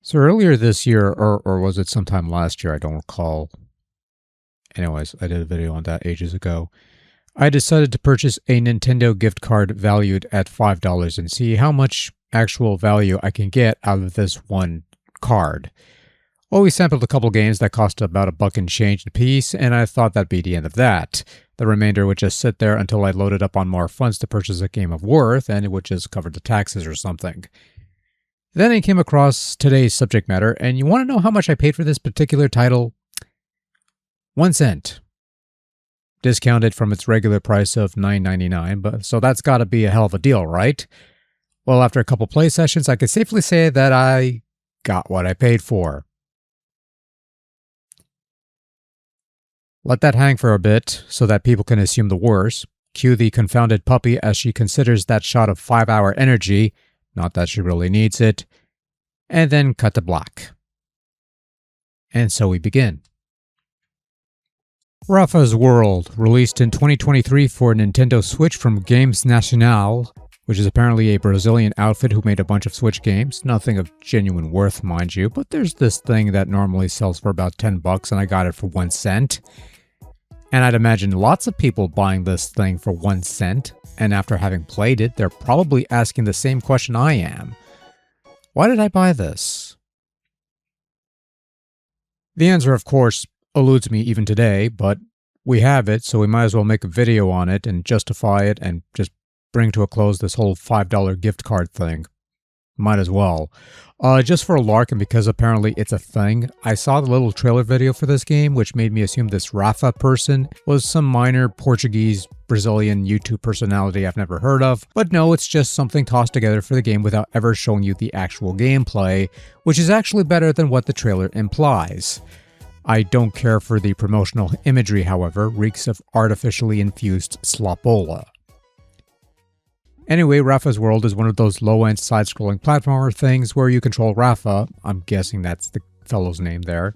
So earlier this year, or was it sometime last year? I don't recall. Anyways, I did a video on that ages ago. I decided to purchase a Nintendo gift card valued at $5 and see how much actual value I can get out of this one card. Well, we sampled a couple games that cost about $1 and change a piece, and I thought that'd be the end of that. The remainder would just sit there until I loaded up on more funds to purchase a game of worth, and it would just cover the taxes or something. Then I came across today's subject matter, and you want to know how much I paid for this particular title? 1 cent. Discounted from its regular price of $9.99, but so that's got to be a hell of a deal, right? Well, after a couple play sessions, I can safely say that I got what I paid for. Let that hang for a bit so that people can assume the worst. Cue the confounded puppy as she considers that shot of 5-hour energy, not that she really needs it, and then cut to black. And so we begin. Rafa's World, released in 2023 for Nintendo Switch from Games Nacional, which is apparently a Brazilian outfit who made a bunch of Switch games. Nothing of genuine worth, mind you, but there's this thing that normally sells for about $10 and I got it for 1 cent. And I'd imagine lots of people buying this thing for 1 cent, and after having played it, they're probably asking the same question I am. Why did I buy this? The answer, of course, eludes me even today, but we have it, so we might as well make a video on it and justify it and just bring to a close this whole $5 gift card thing. Might as well. Just for a lark, and because apparently it's a thing, I saw the little trailer video for this game, which made me assume this Rafa person was some minor Portuguese, Brazilian YouTube personality I've never heard of. But no, it's just something tossed together for the game without ever showing you the actual gameplay, which is actually better than what the trailer implies. I don't care for the promotional imagery, however, reeks of artificially infused slopola. Anyway, Rafa's World is one of those low-end side-scrolling platformer things where you control Rafa, I'm guessing that's the fellow's name there,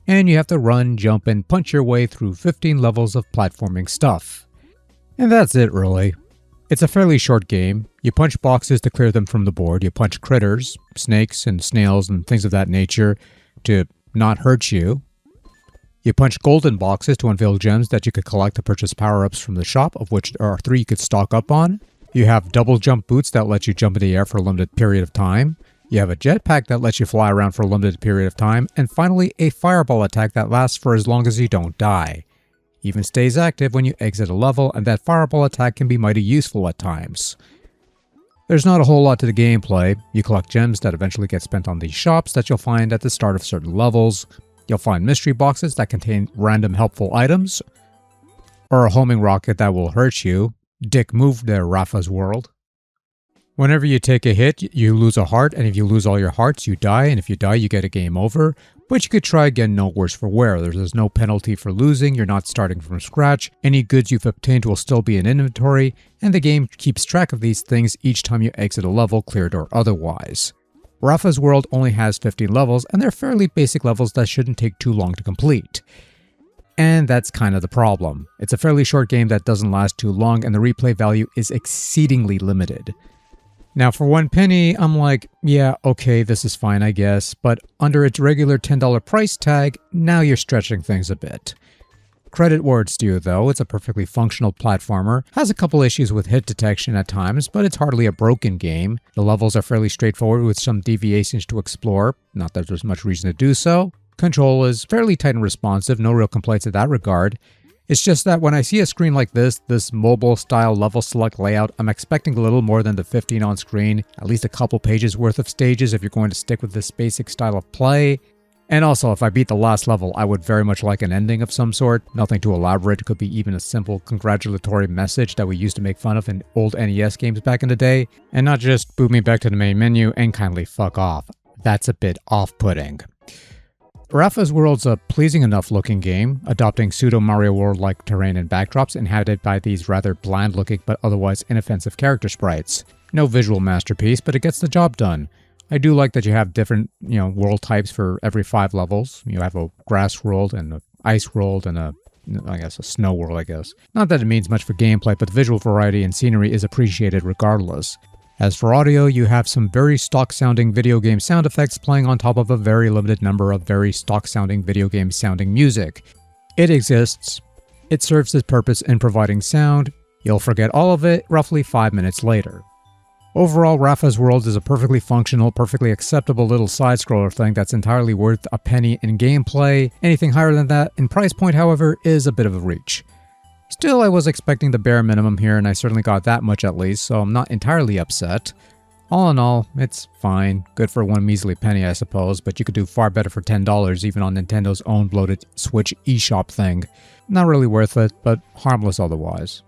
and you have to run, jump, and punch your way through 15 levels of platforming stuff. And that's it, really. It's a fairly short game. You punch boxes to clear them from the board, you punch critters, snakes and snails and things of that nature to not hurt you. You punch golden boxes to unveil gems that you could collect to purchase power-ups from the shop, of which there are 3 you could stock up on. You have double jump boots that let you jump in the air for a limited period of time. You have a jetpack that lets you fly around for a limited period of time. And finally, a fireball attack that lasts for as long as you don't die. Even stays active when you exit a level, and that fireball attack can be mighty useful at times. There's not a whole lot to the gameplay. You collect gems that eventually get spent on these shops that you'll find at the start of certain levels. You'll find mystery boxes that contain random helpful items, or a homing rocket that will hurt you. Dick move there, Rafa's World. Whenever you take a hit, you lose a heart, and if you lose all your hearts, you die, and if you die, you get a game over. But you could try again no worse for wear. There's no penalty for losing, you're not starting from scratch, any goods you've obtained will still be in inventory, and the game keeps track of these things each time you exit a level, cleared or otherwise. Rafa's World only has 15 levels, and they're fairly basic levels that shouldn't take too long to complete. And that's kind of the problem. It's a fairly short game that doesn't last too long, and the replay value is exceedingly limited. Now for 1 penny, I'm like, yeah, okay, this is fine, I guess, but under its regular $10 price tag, now you're stretching things a bit. Credit where it's due, though. It's a perfectly functional platformer, has a couple issues with hit detection at times, but it's hardly a broken game. The levels are fairly straightforward with some deviations to explore, not that there's much reason to do so. Control is fairly tight and responsive, no real complaints in that regard. It's just that when I see a screen like this mobile-style level select layout, I'm expecting a little more than the 15 on screen, at least a couple pages worth of stages if you're going to stick with this basic style of play. And also, if I beat the last level, I would very much like an ending of some sort. Nothing too elaborate, it could be even a simple congratulatory message that we used to make fun of in old NES games back in the day, and not just boot me back to the main menu and kindly fuck off. That's a bit off-putting. Rafa's World's a pleasing enough looking game, adopting pseudo Mario World-like terrain and backdrops inhabited by these rather bland looking but otherwise inoffensive character sprites. No visual masterpiece, but it gets the job done. I do like that you have different, world types for every 5 levels. You have a grass world and an ice world and a snow world, I guess. Not that it means much for gameplay, but the visual variety and scenery is appreciated regardless. As for audio, you have some very stock-sounding video game sound effects playing on top of a very limited number of very stock-sounding video game-sounding music. It exists. It serves its purpose in providing sound. You'll forget all of it roughly 5 minutes later. Overall, Rafa's World is a perfectly functional, perfectly acceptable little side-scroller thing that's entirely worth a penny in gameplay. Anything higher than that in price point, however, is a bit of a reach. Still, I was expecting the bare minimum here, and I certainly got that much at least, so I'm not entirely upset. All in all, it's fine. Good for one measly penny, I suppose, but you could do far better for $10 even on Nintendo's own bloated Switch eShop thing. Not really worth it, but harmless otherwise.